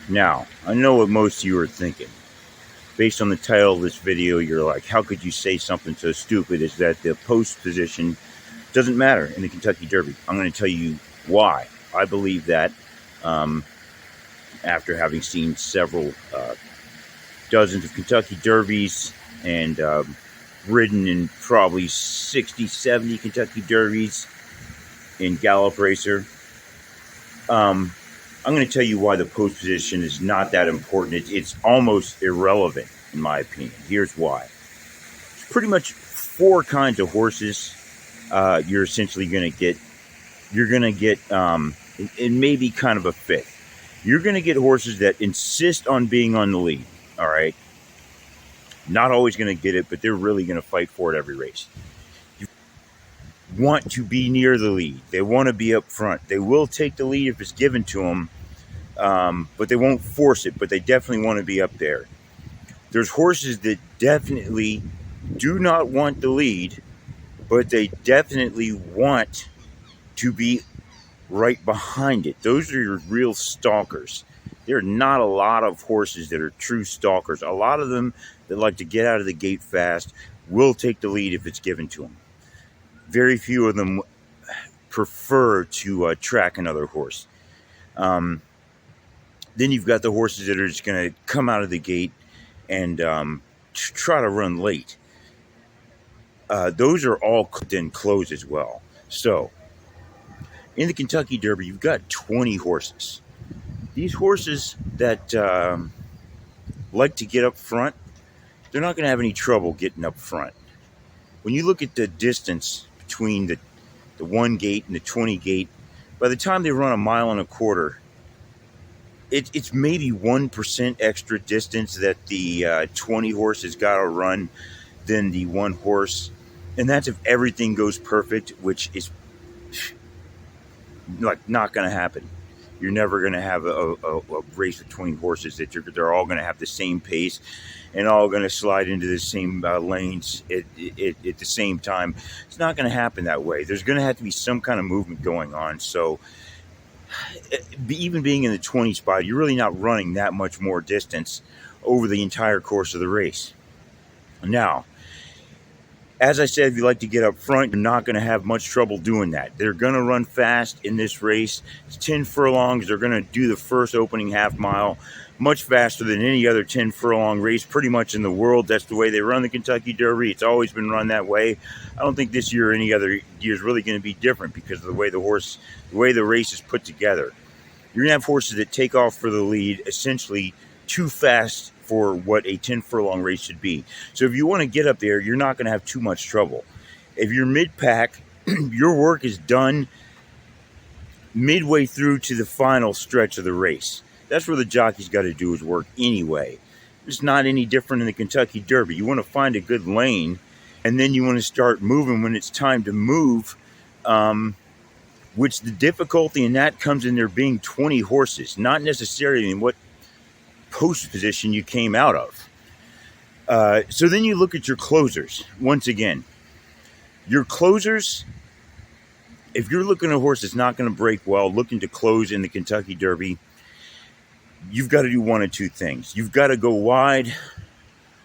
Now, I know what most of you are thinking. Based on the title of this video, you're like, how could you say something so stupid as that the post position doesn't matter in the Kentucky Derby? I'm going to tell you why I believe that, um, after having seen several dozens of Kentucky Derbies and ridden in probably 60, 70 Kentucky Derbies in Gallop Racer. I'm going to tell you why the post position is not that important. It's almost irrelevant, in my opinion. Here's why. There's pretty much four kinds of horses you're essentially going to get. You're going to get, it may be kind of a fifth. You're going to get horses that insist on being on the lead. All right. Not always going to get it, but they're really going to fight for it every race. You want to be near the lead. They want to be up front. They will take the lead if it's given to them, but they won't force it. But they definitely want to be up there. There's horses that definitely do not want the lead, but they definitely want to be right behind it. Those are your real stalkers. There are not a lot of horses that are true stalkers. A lot of them that like to get out of the gate fast will take the lead if it's given to them. Very few of them prefer to track another horse. Then you've got the horses that are just going to come out of the gate and try to run late. Those are all then close as well. So in the Kentucky Derby, you've got 20 horses. These horses that like to get up front, they're not going to have any trouble getting up front. When you look at the distance between the 1 gate and the 20 gate, by the time they run a mile and a quarter, it's maybe 1% extra distance that the 20 horse has got to run than the one horse. And that's if everything goes perfect, which is like not going to happen. You're never going to have a race with 20 horses that they're all going to have the same pace and all going to slide into the same lanes at the same time. It's not going to happen that way. There's going to have to be some kind of movement going on. So even being in the 20 spot, you're really not running that much more distance over the entire course of the race. Now, as I said, if you like to get up front, you're not going to have much trouble doing that. They're going to run fast in this race. It's 10 furlongs. They're going to do the first opening half mile much faster than any other 10 furlong race pretty much in the world. That's the way they run the Kentucky Derby. It's always been run that way. I don't think this year or any other year is really going to be different because of the way the race is put together. You're going to have horses that take off for the lead essentially too fast for what a 10 furlong race should be. So if you want to get up there, you're not going to have too much trouble. If you're mid-pack, your work is done midway through to the final stretch of the race. That's where the jockey's got to do his work anyway. It's not any different in the Kentucky Derby. You want to find a good lane, and then you want to start moving when it's time to move, which the difficulty in that comes in there being 20 horses, not necessarily in what post position you came out of. So then you look at your closers. Once again, your closers, if you're looking at a horse that's not going to break well, looking to close in the Kentucky Derby, you've got to do one of two things. You've got to go wide,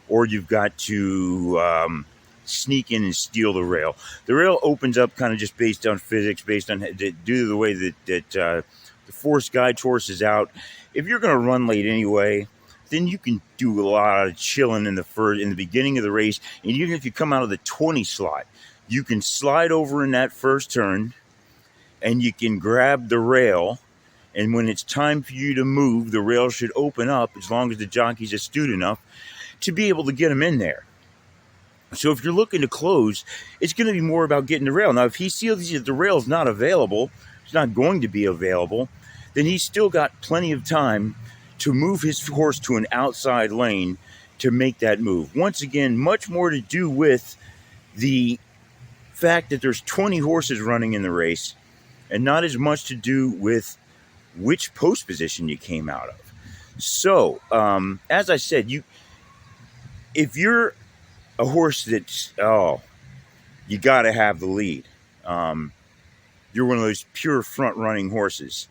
or you've got to sneak in and steal the rail. The rail opens up kind of just based on physics, based on due to the way that the force guide horse is out. If you're going to run late anyway, then you can do a lot of chilling in the beginning of the race. And even if you come out of the 20 slot, you can slide over in that first turn and you can grab the rail. And when it's time for you to move, the rail should open up as long as the jockey's astute enough to be able to get him in there. So if you're looking to close, it's going to be more about getting the rail. Now, if he sees that the rail is not available, it's not going to be available, then he's still got plenty of time to move his horse to an outside lane to make that move. Once again, much more to do with the fact that there's 20 horses running in the race and not as much to do with which post position you came out of. So, as I said, if you're a horse that's, you got to have the lead. You're one of those pure front-running horses.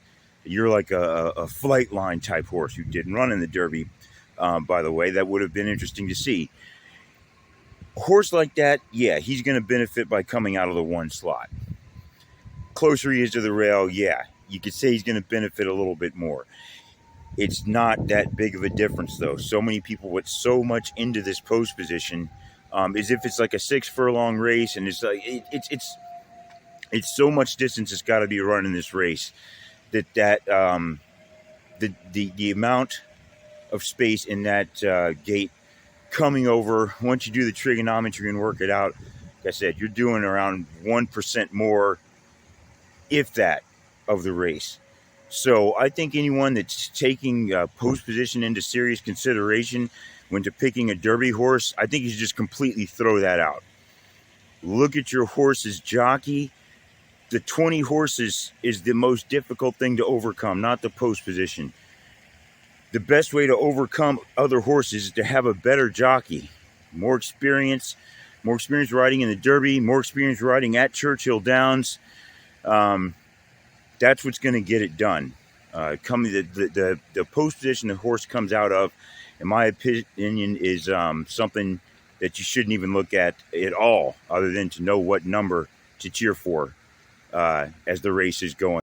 You're like a flight line type horse who didn't run in the Derby, by the way. That would have been interesting to see. A horse like that, yeah, he's going to benefit by coming out of the one slot. Closer he is to the rail, yeah, you could say he's going to benefit a little bit more. It's not that big of a difference, though. So many people put so much into this post position, as if it's like a 6 furlong race, and it's like it's so much distance that's got to be run in this race the amount of space in that gate coming over. Once you do the trigonometry and work it out, like I said, you're doing around 1% more, if that, of the race. So I think anyone that's taking post position into serious consideration when to picking a Derby horse, I think you should just completely throw that out. Look at your horse's jockey. The 20 horses is the most difficult thing to overcome, not the post position. The best way to overcome other horses is to have a better jockey. More experience riding in the Derby, more experience riding at Churchill Downs. That's what's going to get it done. The post position the horse comes out of, in my opinion, is something that you shouldn't even look at all, other than to know what number to cheer for as the race is going.